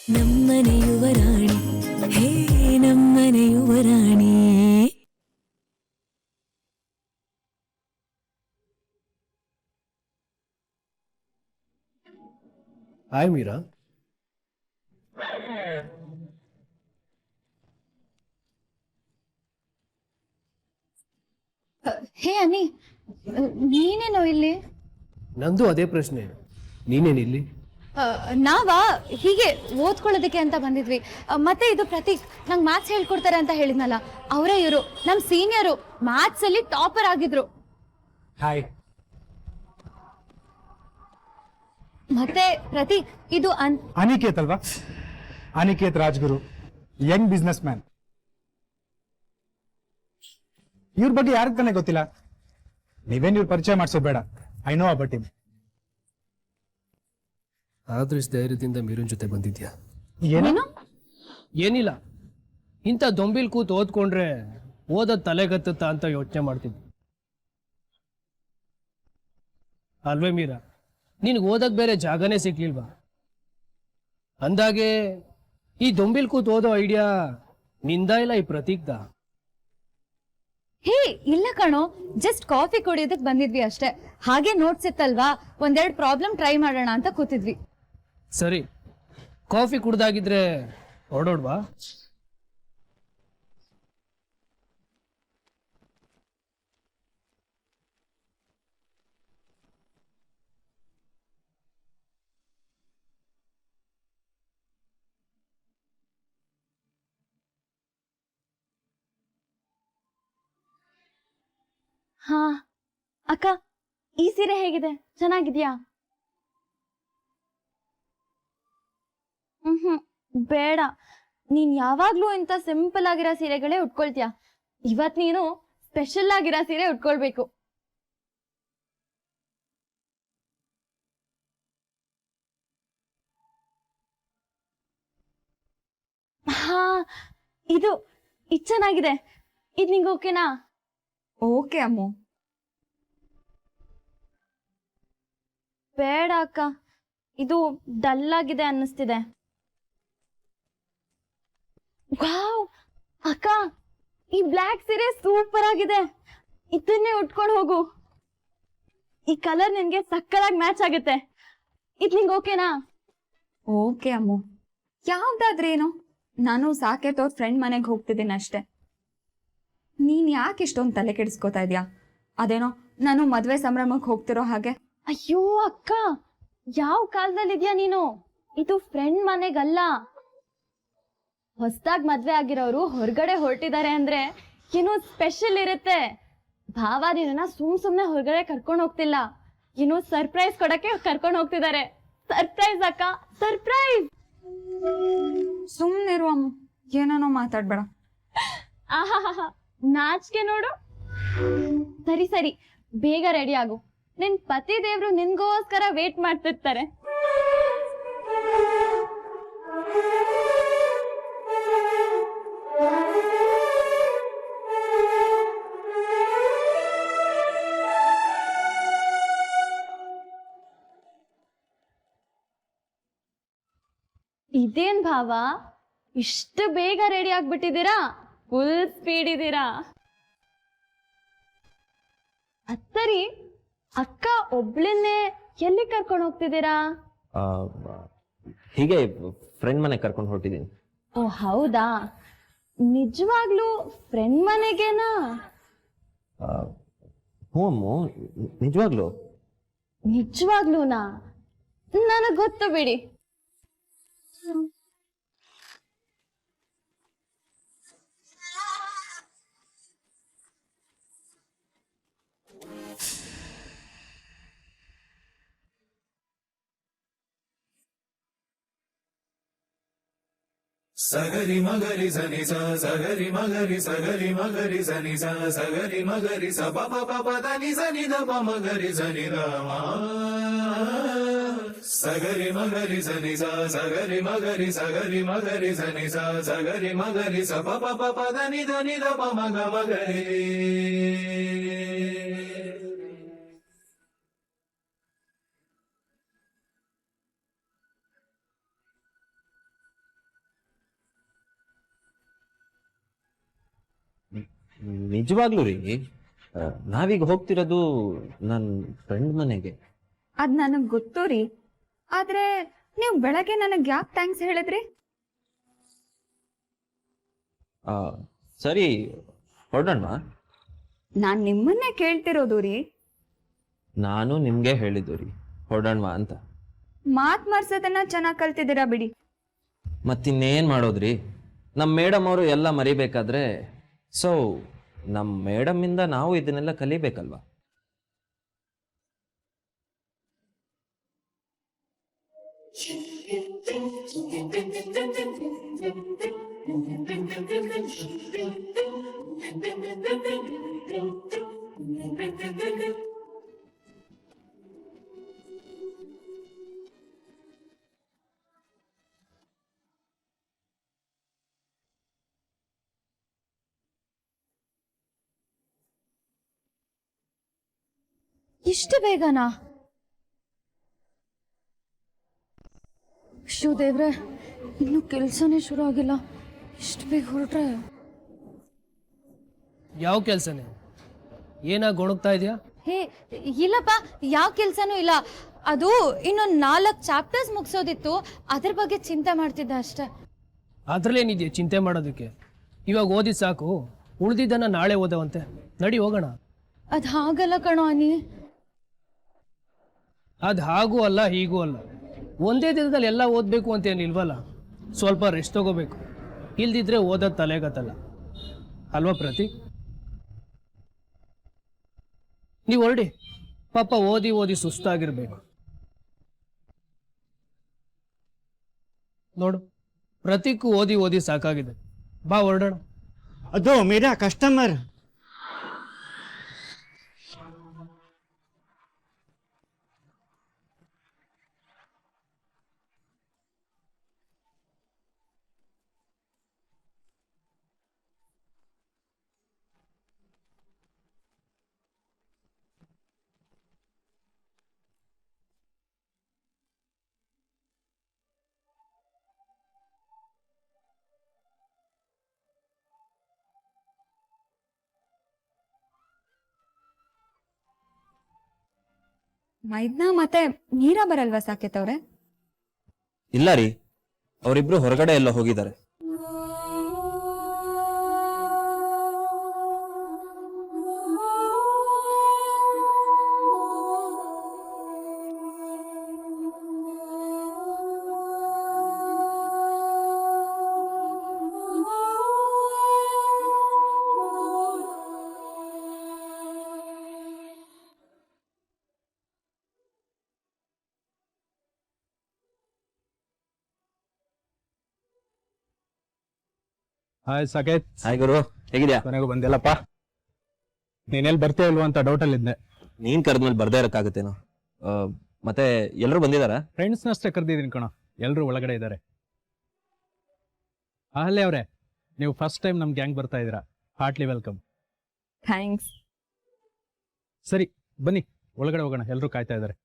ನಮ್ಮನೆ ಯುವರಾಣಿ ಹೇ ನಮ್ಮನೆ ಯುವರಾಣಿ. ಹಾಯ್ ಮೀರಾ. ಹೇ ಅನಿ, ನೀನೇನೋ ಇಲ್ಲಿ? ನಂದು ಅದೇ ಪ್ರಶ್ನೆ, ನೀನೇನಿಲ್ಲಿ? ನಾವಾ ಹೀಗೆ ಓದ್ಕೊಳ್ಳೋದಕ್ಕೆ ಅಂತ ಬಂದಿದ್ವಿ. ಮತ್ತೆ ಇದು ಪ್ರತೀಕ್ ನಂಗೆ ಮ್ಯಾಥ್ಸ್ ಹೇಳ್ಕೊಡ್ತಾರೆ ಅಂತ ಹೇಳಿದ್ನಲ್ಲ, ಅವರೇ ಇವರು ನಮ್ ಸೀನಿಯರು, ಮ್ಯಾಥ್ಸ್ ಅಲ್ಲಿ ಟಾಪರ್ ಆಗಿದ್ರು. ಹಾಯ್. ಮತ್ತೆ ಪ್ರತೀಕ್ ಇದು ಅನಿಕೇತ್ ಅಲ್ವಾ? Aniket Rajguru, Young business man. ಇವ್ರ ಬಗ್ಗೆ ಯಾರಿಗೆ ತಾನೇ ಗೊತ್ತಿಲ್ಲ? ನೀವೇನ್ ಇವ್ರ ಪರಿಚಯ ಮಾಡಿಸೋದು ಬೇಡ. I know about him. ಆದ್ರೂ ಇಷ್ಟು ಧೈರ್ಯದಿಂದ ಮೀರನ್ ಜೊತೆ ಬಂದಿದ್ಯಾ? ಏನೇನು? ಏನಿಲ್ಲ, ಇಂಥ ದೊಂಬಿಲ್ ಕೂತ್ ಓದ್ಕೊಂಡ್ರೆ ಓದೋದ್ ತಲೆಗತ್ತುತ್ತಾ ಅಂತ ಯೋಚನೆ ಮಾಡ್ತಿದ್ದೆ. ಅಲ್ವೇ ಮೀರಾ, ನಿನ್ಗೆ ಓದಕ್ ಬೇರೆ ಜಾಗನೇ ಸಿಗ್ಲಿಲ್ವಾ? ಅಂದಾಗೆ ಈ ದೊಂಬಿಲ್ ಕೂತ್ ಓದೋ ಐಡಿಯಾ ನಿಂದ ಇಲ್ಲ ಈ ಪ್ರತೀಕ್ದ? ಹೇ ಇಲ್ಲ ಕಣೋ, ಜಸ್ಟ್ ಕಾಫಿ ಕುಡಿಯೋದಕ್ ಬಂದಿದ್ವಿ ಅಷ್ಟೇ. ಹಾಗೆ ನೋಟ್ಸ್ ಇತ್ತಲ್ವಾ, ಒಂದೆರಡು ಪ್ರಾಬ್ಲಮ್ ಟ್ರೈ ಮಾಡೋಣ ಅಂತ ಕೂತಿದ್ವಿ. ಸರಿ, ಕಾಫಿ ಕುಡ್ದಾಗಿದ್ರೆ ಹೊರಡೋಡ್ವಾ? ಹಾ ಅಕ್ಕ, ಈ ಸೀರೆ ಹೇಗಿದೆ? ಚೆನ್ನಾಗಿದ್ಯಾ? ಬೇಡ, ನೀನ್ ಯಾವಾಗ್ಲೂ ಇಂತ ಸಿಂಪಲ್ ಆಗಿರೋ ಸೀರೆಗಳೇ ಉಟ್ಕೊಳ್ತೀಯ. ಇವತ್ ನೀನು ಸ್ಪೆಷಲ್ ಆಗಿರೋ ಸೀರೆ ಉಟ್ಕೊಳ್ಬೇಕು. ಹಾ, ಇದು ಚೆನ್ನಾಗಿದೆ. ಇದು ನಿಂಗೆ ಓಕೆನಾ? ಓಕೆ ಅಮ್ಮು. ಬೇಡ ಅಕ್ಕ, ಇದು ಡಲ್ ಆಗಿದೆ ಅನ್ನಿಸ್ತಿದೆ. ವಾವ್ ಅಕ್ಕ, ಈ ಬ್ಲ್ಯಾಕ್ ಸೀರೆ ಸೂಪರ್ ಆಗಿದೆ. ಇದನ್ನೇ ಉಟ್ಕೊಂಡು ಹೋಗು. ಈ ಕಲರ್ ನಿನ್ಗೆ ಸಕ್ಕತ್ತಾಗಿ ಮ್ಯಾಚ್ ಆಗುತ್ತೆ. ಇದು ನಿಂಗೆ ಓಕೆನಾ? ಓಕೆ ಅಮ್ಮು, ಯಾವ್ದಾದ್ರೇನು, ನಾನು ಸಾಕೇತ್ ಅವ್ರ ಫ್ರೆಂಡ್ ಮನೆಗೆ ಹೋಗ್ತಿದ್ದೀನಿ ಅಷ್ಟೆ. ನೀನ್ ಯಾಕೆ ಇಷ್ಟೊಂದು ತಲೆ ಕೆಡಿಸ್ಕೋತಾ ಇದ್ಯಾ? ಅದೇನೋ ನಾನು ಮದ್ವೆ ಸಂಭ್ರಮಕ್ಕೆ ಹೋಗ್ತಿರೋ ಹಾಗೆ. ಅಯ್ಯೋ ಅಕ್ಕ, ಯಾವ ಕಾಲದಲ್ಲಿ ಇದೆಯಾ ನೀನು? ಇದು ಫ್ರೆಂಡ್ ಮನೆಗಲ್ಲ. ಹೊಸದಾಗಿ ಮದ್ವೆ ಆಗಿರೋರು ಹೊರಗಡೆ ಹೊರಟಿದ್ದಾರೆ ಅಂದ್ರೆ ಏನೋ ಸ್ಪೆಷಲ್ ಇರುತ್ತೆ. ಭಾವ ನಿನ್ನ ಸುಮ್ನೆ ಹೊರಗಡೆ ಕರ್ಕೊಂಡು ಹೋಗ್ತಿಲ್ಲ, ಏನೋ ಸರ್ಪ್ರೈಸ್ ಕೊಡಕ್ಕೆ ಕರ್ಕೊಂಡು ಹೋಗ್ತಿದ್ದಾರೆ. ಸರ್ಪ್ರೈಸ್ ಅಕ್ಕ, ಸರ್ಪ್ರೈಸ್. ಸುಮ್ನಿರು ಅಮ್ಮು, ಏನೇನೋ ಮಾತಾಡ್ಬೇಡ. ಆಹಾ, ನಾಚಿಕೆ ನೋಡು. ಸರಿ ಸರಿ, ಬೇಗ ರೆಡಿ ಆಗು. ನಿನ್ ಪತಿ ದೇವ್ರು ನಿನ್ಗೋಸ್ಕರ ವೇಟ್ ಮಾಡ್ತಿರ್ತಾರೆ. ಇದೇನ್ ಭಾವ, ಇಷ್ಟು ಬೇಗ ರೆಡಿ ಆಗ್ಬಿಟ್ಟಿದ್ದೀರಾ? ಫುಲ್ ಸ್ಪೀಡ್ ಇದ್ದೀರಾ. ಅತ್ತರಿ, ಅಕ್ಕ ಒಬ್ಳನ್ನೇ ಎಲ್ಲಿ ಕರ್ಕೊಂಡು ಹೋಗ್ತಿದ್ದೀರಾ? ಹೀಗೆ ಫ್ರೆಂಡ್ ಮನೆ ಕರ್ಕೊಂಡು ಹೊರಟಿದ್ದೀನಿ. ಓ ಹೌದಾ, ನಿಜವಾಗ್ಲೂ ಫ್ರೆಂಡ್ ಮನೆಗೇನಾ? ಹ್ಞೂ ಅಮ್ಮು, ನಿಜವಾಗ್ಲು. ನಿಜವಾಗ್ಲೂನಾ? ನನಗ್ ಗೊತ್ತು ಬಿಡಿ. ಸಗರಿ ಮಗರಿ ಸನಿ ಸ ಸಗರಿ ಮಗರಿ ಸಗರಿ ಮಗರಿ ಸನಿ ಸ ಸಗರಿ ಮಗರಿ ಸ ಪ ಪ ಪ ಪ ದ ನಿ ಸ ನಿ ದ ಪ ಮಗರಿ ಸನಿ ರ ಮ ಸಗರಿ ಮಗರಿ ಸನಿ ಸ ಸಗರಿ ಮಗರಿ ಸನಿ ಸ ಸಗರಿ ಮಗರಿ ಸ ಪ ಪ ಪ ಪ ದ ನಿ ದ ಪ ಮಗ ಮಗರಿ. ನಿಜವಾಗ್ಲೂ ರೀ, ನಾವೀಗ ಹೋಗ್ತಿರೋದು ನನ್ನ ಫ್ರೆಂಡ್ ಮನೆಗೆ. ಅದ್ ನನಗ್ ಗೊತ್ತು ರೀ, ಆದ್ರೆ ನೀವು ಬೆಳಗ್ಗೆ ನನಗ್ ಯಾಕೆ ಥ್ಯಾಂಕ್ಸ್ ಹೇಳಿದ್ರಿ? ಆ, ಸರಿ ಹೊರಡೋಣ. ನಾನ್ ನಿಮ್ಮನ್ನೇ ಕೇಳ್ತಿರೋದು ರೀ. ನಾನು ನಿಮ್ಗೆ ಹೇಳಿದ್ದು ರೀ ಹೊರಡೋಣ ಅಂತ. ಮಾತ್ ಮರ್ಸೋದನ್ನ ಚೆನ್ನಾಗ್ ಕಲ್ತಿದ್ದೀರಾ ಬಿಡಿ. ಮತ್ತಿನ್ನೇನ್ ಮಾಡೋದ್ರಿ, ನಮ್ಮ ಮೇಡಮ್ ಅವರು ಎಲ್ಲ ಮರಿಬೇಕಾದ್ರೆ, ಸೊ ನಮ್ಮ ಮೇಡಮ್ ಇಂದ ನಾವು ಇದನ್ನೆಲ್ಲ ಕಲಿಬೇಕಲ್ವಾ. ಇಷ್ಟು ಬೇಗನಾ? ಶೋ ದೇವ್ರೆ, ಇನ್ನು ಕೆಲ್ಸನೇ ಶುರು ಆಗಿಲ್ಲ, ಇಷ್ಟು ಬೇಗ ಹೊರಟ್ರೆ. ಯಾವ ಕೆಲಸನೇ? ಏನಾಗಿ ಗೊಣಗ್ತಾ ಇದೆಯಾ? ಹೇ ಇಲ್ಲಪ್ಪ, ಯಾವ ಕೆಲ್ಸನೂ ಇಲ್ಲ. ಅದು ಇನ್ನೊಂದು 4 ಚಾಪ್ಟರ್ಸ್ ಮುಗಿಸೋದಿತ್ತು, ಅದ್ರ ಬಗ್ಗೆ ಚಿಂತೆ ಮಾಡ್ತಿದ್ದೆ ಅಷ್ಟೇ. ಅದ್ರಲ್ಲೇನಿದೆಯಾ ಚಿಂತೆ ಮಾಡೋದಕ್ಕೆ? ಇವಾಗ ಓದಿ ಸಾಕು, ಉಳ್ದಿದ್ದನ್ನ ನಾಳೆ ಓದವಂತೆ. ನಡಿ ಹೋಗೋಣ. ಅದು ಹಾಗಲ್ಲ ಕಣೋ ಅನಿ. ಅದು ಹಾಗೂ ಅಲ್ಲ ಹೀಗೂ ಅಲ್ಲ, ಒಂದೇ ದಿನದಲ್ಲಿ ಎಲ್ಲ ಓದಬೇಕು ಅಂತೇನಿಲ್ವಲ್ಲ. ಸ್ವಲ್ಪ ರೆಸ್ಟ್ ತಗೋಬೇಕು, ಇಲ್ದಿದ್ರೆ ಓದೋದು ತಲೆಗತ್ತಲ್ಲ ಅಲ್ವಾ ಪ್ರತೀಕ್? ನೀವು ಹೊರಡಿ, ಪಾಪ ಓದಿ ಓದಿ ಸುಸ್ತಾಗಿರ್ಬೇಕು. ನೋಡು, ಪ್ರತೀಕ್ ಓದಿ ಓದಿ ಸಾಕಾಗಿದೆ. ಬಾ ಹೊರಡೋಣ. ಅದು ಮೇರಾ ಕಸ್ಟಮರ್. ಮೈದ್ನಾ ಮತ್ತೆ ಮೀರಾ ಬರಲ್ವಾ ಸಾಕೇತ್ ಅವ್ರೆ? ಇಲ್ಲ ರೀ, ಅವರಿಬ್ರು ಹೊರಗಡೆ ಎಲ್ಲ ಹೋಗಿದ್ದಾರೆ. ಹಾಯ್ ಸಾಕೇತ್. ಹಾಯ್ ಗುರು, ಹೇಗಿದ್ಯಾ? ಕೊನೆಗೂ ಬಂದಿಲ್ಲಪ್ಪ. ನೀನೆಲ್ಲಿ ಬರ್ತೀಯ ಇಲ್ವಾ ಅಂತ ಡೌಟಲ್ಲಿ ಇದ್ದೆ. ನೀನ್ ಕರೆದ್ಮೇಲೆ ಬರ್ದೇ ಇರಕ್ಕಾಗತ್ತೇನೋ. ಮತ್ತೆ ಎಲ್ಲರೂ ಬಂದಿದಾರ? ಫ್ರೆಂಡ್ಸ್ನಷ್ಟೇ ಕರೆದಿದ್ದೀನಿ ಕಣ, ಎಲ್ಲರೂ ಒಳಗಡೆ ಇದ್ದಾರೆ. ಅಹಲ್ಯ ಅವರೇ, ನೀವು ಫಸ್ಟ್ ಟೈಮ್ ನಮ್ಮ ಗ್ಯಾಂಗ್ ಬರ್ತಾ ಇದ್ದೀರಾ, ಹಾರ್ಟ್ಲಿ ವೆಲ್ಕಮ್. ಥ್ಯಾಂಕ್ಸ್. ಸರಿ ಬನ್ನಿ ಒಳಗಡೆ ಹೋಗೋಣ, ಎಲ್ಲರೂ ಕಾಯ್ತಾ ಇದ್ದಾರೆ.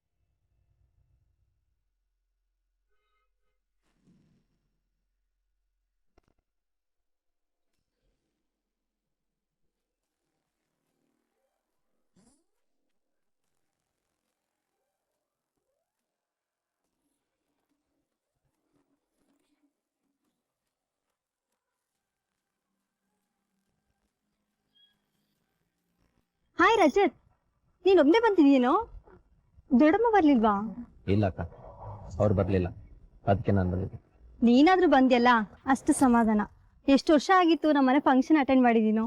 ಹಾಯ್ ರಜತ್, ನೀನ್ ಒಬ್ನೇ ಬಂದಿದೀನೋ? ದೊಡ್ಡಮ್ಮ ಬರ್ಲಿಲ್ವಾ? ಇಲ್ಲ ಅಕ್ಕ, ಅವ್ರು ಬರ್ಲಿಲ್ಲ, ಅದಕ್ಕೆ ನಾನು ಬಂದಿದ್ದೆ. ನೀನಾದ್ರೂ ಬಂದ್ಯಲ್ಲ, ಅಷ್ಟು ಸಮಾಧಾನ. ಎಷ್ಟು ವರ್ಷ ಆಗಿತ್ತು ನಮ್ಮನೆ ಫಂಕ್ಷನ್ ಅಟೆಂಡ್ ಮಾಡಿದೀನೋ.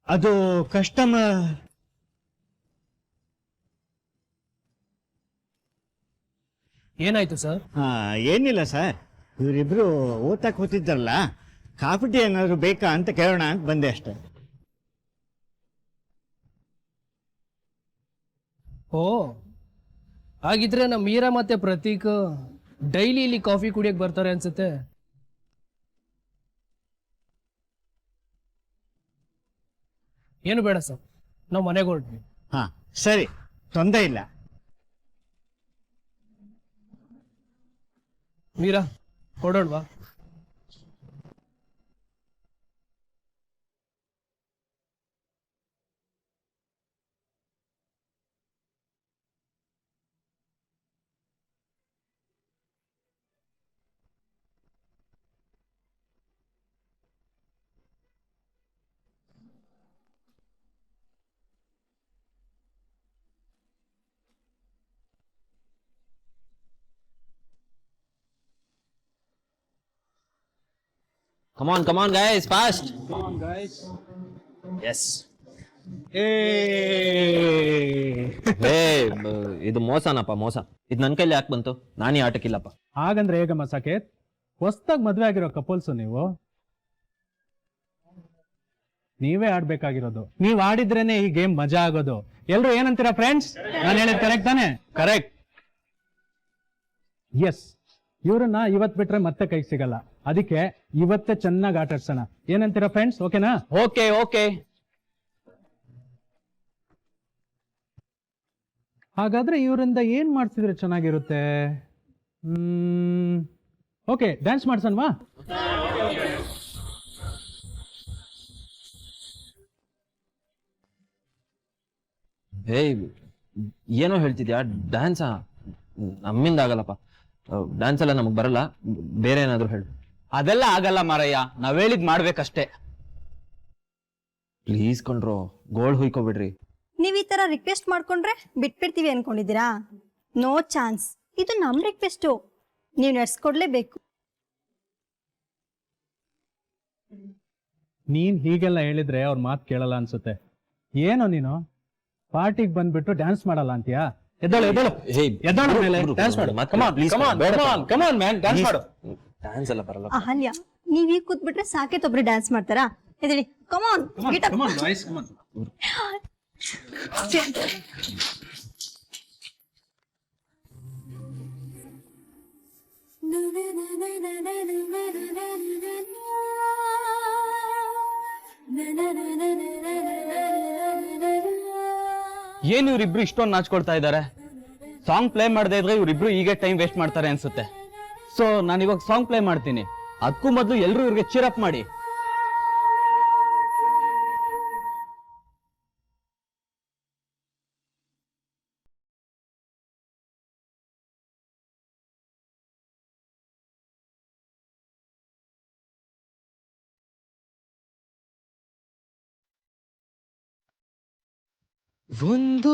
ಅದು ಕಸ್ಟಮರ್. ಏನಾಯ್ತು ಸರ್? ಏನಿಲ್ಲ ಸರ್, ಇವರಿಬ್ರು ಓದಕ್ಕೆ ಹೋಗ್ತಿದ್ದಾರಲ್ಲ, ಕಾಫಿ ಟೀ ಏನಾದ್ರು ಬೇಕಾ ಅಂತ ಕೇಳೋಣ ಅಂತ ಬಂದೆ ಅಷ್ಟೇ. ಓ, ಹಾಗಿದ್ರೆ ನಮ್ಮ ಮೀರಾ ಮತ್ತೆ ಪ್ರತೀಕ್ ಡೈಲಿ ಇಲ್ಲಿ ಕಾಫಿ ಕುಡಿಯಕ್ಕೆ ಬರ್ತಾರೆ ಅನ್ಸುತ್ತೆ. ಏನು ಬೇಡ ಸರ್, ನಾವು ಮನೆಗೆ ಹೊರಟ್ವಿ. ಹಾ ಸರಿ, ತೊಂದರೆ ಇಲ್ಲ. Meera ಹೊಡೋಣವಾ? Come on, guys, fast. Yes. ಇದು ಮೋಸನಪ್ಪ, ಮೋಸ. ಇದು ನನ್ನ ಕೈಲಿ ಯಾಕೆ ಬಂತು? ನಾನೇ ಆಟಕ್ಕಿಲ್ಲಪ್ಪ. ಹಾಗಂದ್ರೆ ಹೇಗಮ್ಮ ಸಾಕೇತ್? ಹೊಸ್ದಾಗ್ ಮದ್ವೆ ಆಗಿರೋ ಕಪಲ್ಸು ನೀವು. ನೀವೇ ಆಡ್ಬೇಕಾಗಿರೋದು. ನೀವ್ ಆಡಿದ್ರೇನೆ ಈ ಗೇಮ್ ಮಜಾ ಆಗೋದು. ಎಲ್ರು ಏನಂತೀರಾ ಫ್ರೆಂಡ್ಸ್? ನಾನು ಹೇಳಿದ್ ಕರೆಕ್ಟ್ ತಾನೆ? ಕರೆಕ್ಟ್. ಎಸ್, ಇವ್ರನ್ನ ಇವತ್ ಬಿಟ್ರೆ ಮತ್ತೆ ಕೈ ಸಿಗಲ್ಲ. ಅದಕ್ಕೆ ಇವತ್ತೇ ಚೆನ್ನಾಗಿ ಆಟ ಆಡ್ಸೋಣ. ಏನಂತೀರಾ ಫ್ರೆಂಡ್ಸ್? ಓಕೆನಾ? ಓಕೆ. ಹಾಗಾದ್ರೆ ಇವರಿಂದ ಏನ್ ಮಾಡ್ತಿದ್ರೆ ಚೆನ್ನಾಗಿರುತ್ತೆ? ಓಕೆ, ಡ್ಯಾನ್ಸ್ ಮಾಡ್ಸನ್ವಾ? ಏನೋ ಹೇಳ್ತಿದ್ಯಾ? ಡ್ಯಾನ್ಸಾ? ನಮ್ಮಿಂದ ಆಗಲ್ಲಪ್ಪ. ಡ್ಯಾನ್ಸ್ ಎಲ್ಲ ನಮಗ್ ಬರಲ್ಲ. ಬೇರೆ ಏನಾದ್ರು ಹೇಳು. ಅದೆಲ್ಲ ಆಗಲ್ಲ ಮಾರಯ್ಯ, ನಾವ್ ಹೇಳಿದ್ ಮಾಡ್ಬೇಕಷ್ಟೇ. Please ಕೊಂಡ್ರು, gold ಹುಯ್ಕೋಬಿಡ್ರಿ. ನೀವ್ ಈ ತರ ರಿಕ್ವೆಸ್ಟ್ ಮಾಡ್ಕೊಂಡ್ರೆ ಬಿಟ್ಬಿಡ್ತೀವಿ ಅನ್ಕೊಂಡಿದ್ದೀರಾ? No chance. ಇದು ನಮ್ ರಿಕ್ವೆಸ್ಟು, ನೀವು ನಡ್ಸ್ಕೊಡ್ಲೇಬೇಕು. ನೀನ್ ಹೀಗೆಲ್ಲ ಹೇಳಿದ್ರೆ ಅವ್ರ ಮಾತು ಕೇಳಲ್ಲ ಅನ್ಸುತ್ತೆ. ಏನೋ ನೀನು ಪಾರ್ಟಿಗೆ ಬಂದ್ಬಿಟ್ಟು ಡ್ಯಾನ್ಸ್ ಮಾಡಲ್ಲ ಅಂತೀಯಾ? ಎದ್ದಳು ಡ್ಯಾನ್ಸ್ ಮಾಡು. ಡ್ಯಾನ್ಸ್ ಎಲ್ಲ ಬರಲ್ಲ. ಅಹಲ್ಯ, ನೀವ್ ಈಗ ಕೂತ್ಬಿಟ್ರೆ ಸಾಕೇತ್ ಒಬ್ರು ಡ್ಯಾನ್ಸ್ ಮಾಡ್ತಾರಾ? ಎದ್ದೇಳಿ, ಕಮಾನ್. ಏನ್ ಇವ್ರಿಬ್ರು ಇಷ್ಟೊಂದು ನಾಚ್ಕೊಳ್ತಾ ಇದ್ದಾರೆ? ಸಾಂಗ್ ಪ್ಲೇ ಮಾಡದೇ ಇದ್ರೆ ಇವ್ರಿಬ್ರು ಹೀಗೆ ಟೈಮ್ ವೇಸ್ಟ್ ಮಾಡ್ತಾರೆ ಅನ್ಸುತ್ತೆ. ಸೊ ನಾನು ಇವಾಗ ಸಾಂಗ್ ಪ್ಲೇ ಮಾಡ್ತೀನಿ. ಅದಕ್ಕೂ ಮೊದಲು ಎಲ್ರು ಇವ್ರಿಗೆ ಚೀರಪ್ ಮಾಡಿ. ಒಂದು